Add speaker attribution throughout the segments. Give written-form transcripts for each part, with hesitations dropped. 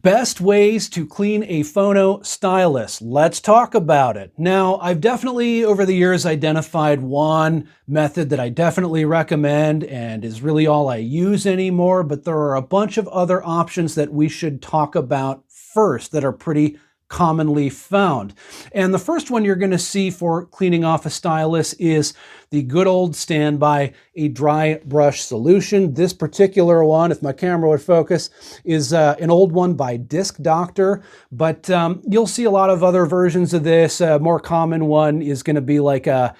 Speaker 1: Best ways to clean a Phono Stylus. Let's talk about it. Now, I've definitely over the years identified one method that I definitely recommend and is really all I use anymore, but there are a bunch of other options that we should talk about first that are pretty commonly found. And the first one you're going to see for cleaning off a stylus is the good old standby, a dry brush solution. This particular one, if my camera would focus, is an old one by Disc Doctor, but you'll see a lot of other versions of this. A more common one is going to be like a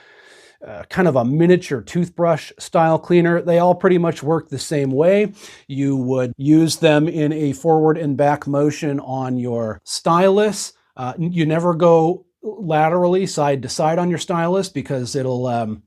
Speaker 1: kind of a miniature toothbrush style cleaner. They all pretty much work the same way. You would use them in a forward and back motion on your stylus. You never go laterally side to side on your stylus because it'll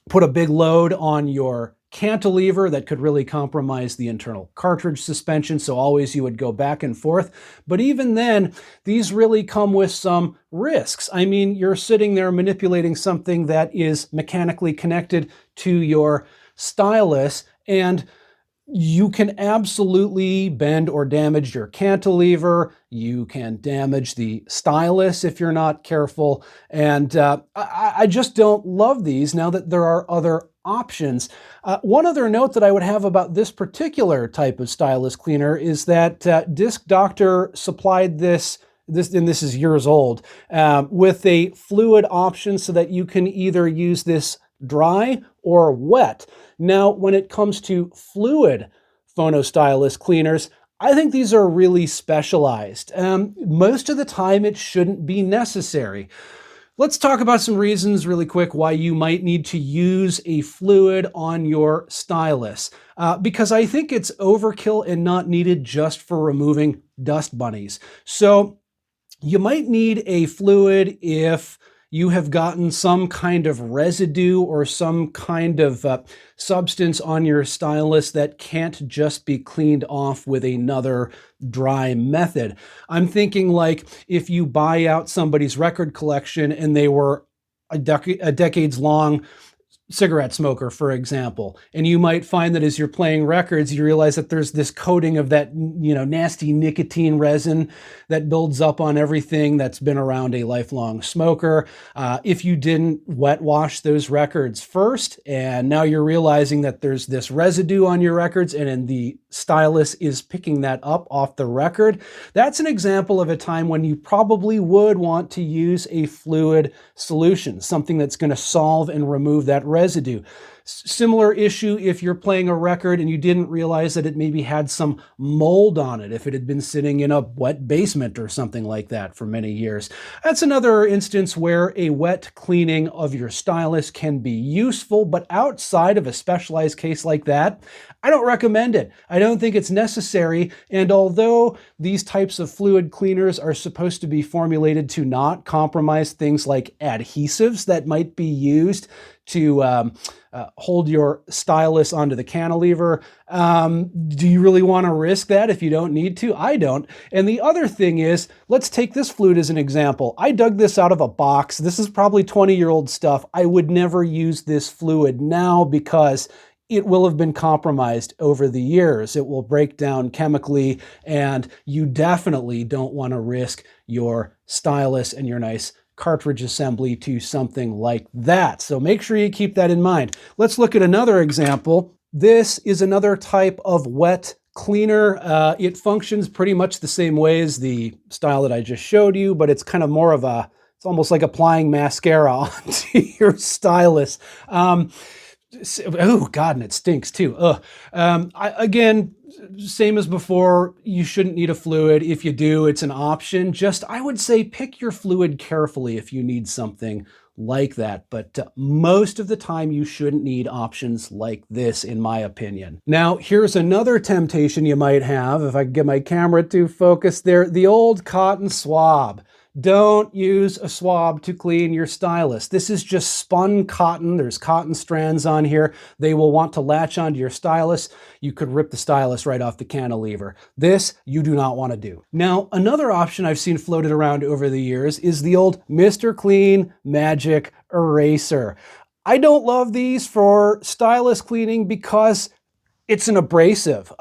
Speaker 1: put a big load on your cantilever that could really compromise the internal cartridge suspension, so always you would go back and forth. But even then, these really come with some risks. I mean, you're sitting there manipulating something that is mechanically connected to your stylus, and you can absolutely bend or damage your cantilever. You can damage the stylus if you're not careful. And I just don't love these now that there are other options. One other note that I would have about this particular type of stylus cleaner is that Disc Doctor supplied this, and this is years old, with a fluid option so that you can either use this dry or wet. Now, when it comes to fluid Phono Stylus cleaners, I think these are really specialized. Most of the time, it shouldn't be necessary. Let's talk about some reasons really quick why you might need to use a fluid on your stylus, because I think it's overkill and not needed just for removing dust bunnies. So you might need a fluid if you have gotten some kind of residue or some kind of substance on your stylus that can't just be cleaned off with another dry method. I'm thinking like if you buy out somebody's record collection and they were a decades long cigarette smoker, for example, and you might find that as you're playing records, you realize that there's this coating of that, nasty nicotine resin that builds up on everything that's been around a lifelong smoker. If you didn't wet wash those records first, and now you're realizing that there's this residue on your records and the stylus is picking that up off the record, that's an example of a time when you probably would want to use a fluid solution, something that's going to solve and remove that residue. Similar issue if you're playing a record and you didn't realize that it maybe had some mold on it, if it had been sitting in a wet basement or something like that for many years. That's another instance where a wet cleaning of your stylus can be useful, but outside of a specialized case like that, I don't recommend it. I don't think it's necessary, and although these types of fluid cleaners are supposed to be formulated to not compromise things like adhesives that might be used to hold your stylus onto the cantilever, do you really want to risk that if you don't need to? I don't. And the other thing is, let's take this fluid as an example. I dug this out of a box. This is probably 20-year-old stuff. I would never use this fluid now because it will have been compromised over the years. It will break down chemically, and you definitely don't want to risk your stylus and your nice cartridge assembly to something like that. So make sure you keep that in mind. Let's look at another example. This is another type of wet cleaner. It functions pretty much the same way as the style that I just showed you, but it's kind of more of it's almost like applying mascara onto your stylus. Oh God, and it stinks too. Again, same as before, you shouldn't need a fluid. If you do, it's an option. Just, I would say, pick your fluid carefully if you need something like that. But most of the time, you shouldn't need options like this, in my opinion. Now, here's another temptation you might have, if I can get my camera to focus there, the old cotton swab. Don't use a swab to clean your stylus. This is just spun cotton. There's cotton strands on here. They will want to latch onto your stylus. You could rip the stylus right off the cantilever. This you do not want to do. Now, another option I've seen floated around over the years is the old Mr. Clean Magic Eraser. I don't love these for stylus cleaning because it's an abrasive.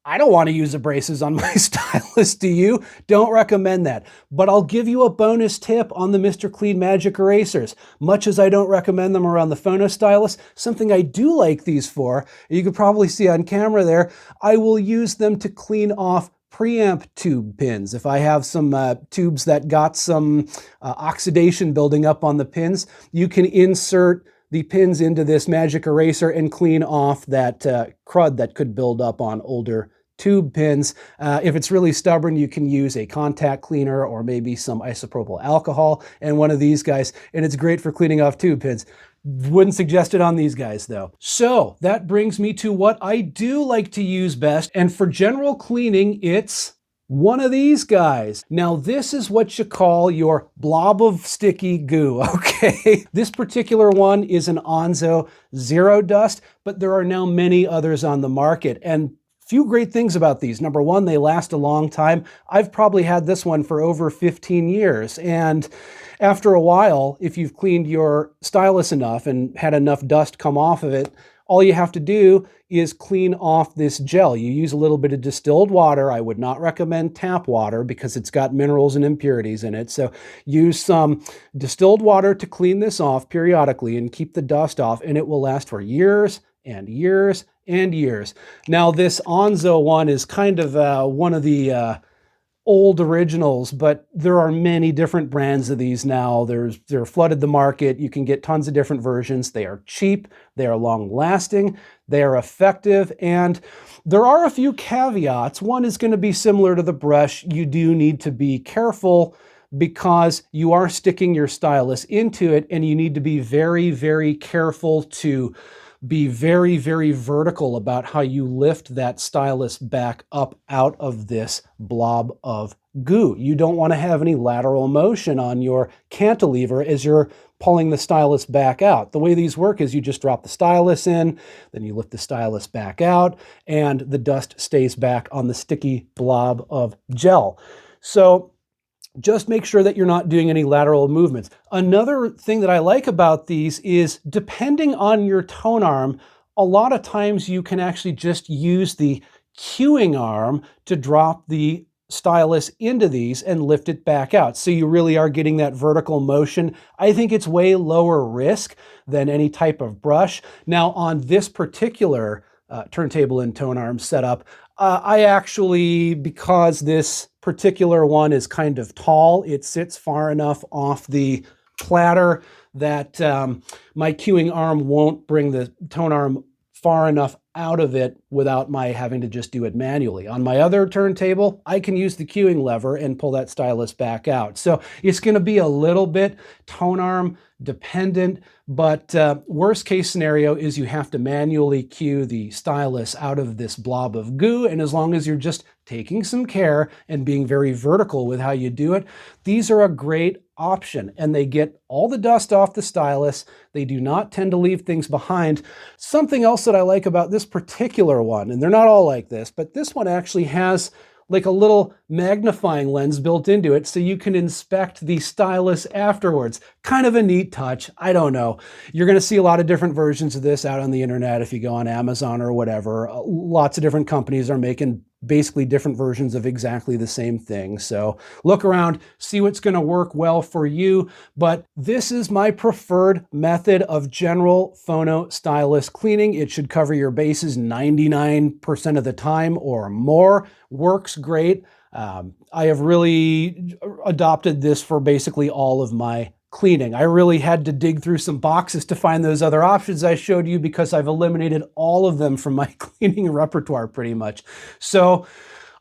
Speaker 1: I don't want to use abrasives on my stylus, do you? Don't recommend that. But I'll give you a bonus tip on the Mr. Clean Magic Erasers. Much as I don't recommend them around the Phono Stylus, something I do like these for, you could probably see on camera there, I will use them to clean off preamp tube pins. If I have some tubes that got some oxidation building up on the pins, you can insert the pins into this magic eraser and clean off that crud that could build up on older tube pins. If it's really stubborn, you can use a contact cleaner or maybe some isopropyl alcohol and one of these guys, and it's great for cleaning off tube pins. Wouldn't suggest it on these guys though. So that brings me to what I do like to use best, and for general cleaning, it's one of these guys. Now this is what you call your blob of sticky goo, okay? This particular one is an Onzo Zero Dust, but there are now many others on the market, and few great things about these. Number one, they last a long time. I've probably had this one for over 15 years, and after a while, if you've cleaned your stylus enough and had enough dust come off of it, all you have to do is clean off this gel. You use a little bit of distilled water. I would not recommend tap water because it's got minerals and impurities in it. So use some distilled water to clean this off periodically and keep the dust off, and it will last for years and years and years. Now this Onzo one is kind of one of the old originals, but there are many different brands of these now. They're flooded the market. You can get tons of different versions. They are cheap, they are long lasting, they are effective, and there are a few caveats. One is going to be similar to the brush. You do need to be careful because you are sticking your stylus into it, and you need to be very, very careful to be very, very vertical about how you lift that stylus back up out of this blob of goo. You don't want to have any lateral motion on your cantilever as you're pulling the stylus back out. The way these work is you just drop the stylus in, then you lift the stylus back out, and the dust stays back on the sticky blob of gel. So just make sure that you're not doing any lateral movements. Another thing that I like about these is depending on your tone arm, a lot of times you can actually just use the cueing arm to drop the stylus into these and lift it back out. So you really are getting that vertical motion. I think it's way lower risk than any type of brush. Now on this particular turntable and tone arm setup, I actually, because this particular one is kind of tall, it sits far enough off the platter that my cueing arm won't bring the tone arm far enough out of it without my having to just do it manually. On my other turntable, I can use the cueing lever and pull that stylus back out. So it's going to be a little bit tone arm dependent, but worst case scenario is you have to manually cue the stylus out of this blob of goo, and as long as you're just taking some care and being very vertical with how you do it, these are a great option, and they get all the dust off the stylus. They do not tend to leave things behind. Something else that I like about this particular one, and they're not all like this, but this one actually has like a little magnifying lens built into it so you can inspect the stylus afterwards. Kind of a neat touch. I don't know. You're going to see a lot of different versions of this out on the internet if you go on Amazon or whatever. Lots of different companies are making basically different versions of exactly the same thing. So look around, see what's going to work well for you. But this is my preferred method of general Phono Stylus cleaning. It should cover your bases 99% of the time or more. Works great. I have really adopted this for basically all of my cleaning. I really had to dig through some boxes to find those other options I showed you because I've eliminated all of them from my cleaning repertoire pretty much. So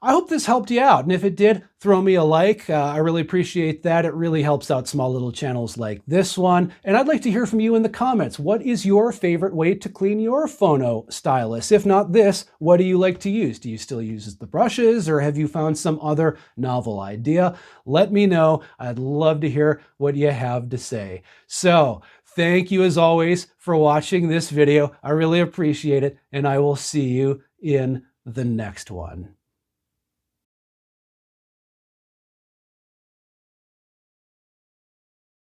Speaker 1: I hope this helped you out. And if it did, throw me a like. I really appreciate that. It really helps out small little channels like this one. And I'd like to hear from you in the comments. What is your favorite way to clean your Phono Stylus? If not this, what do you like to use? Do you still use the brushes, or have you found some other novel idea? Let me know. I'd love to hear what you have to say. So thank you as always for watching this video. I really appreciate it, and I will see you in the next one.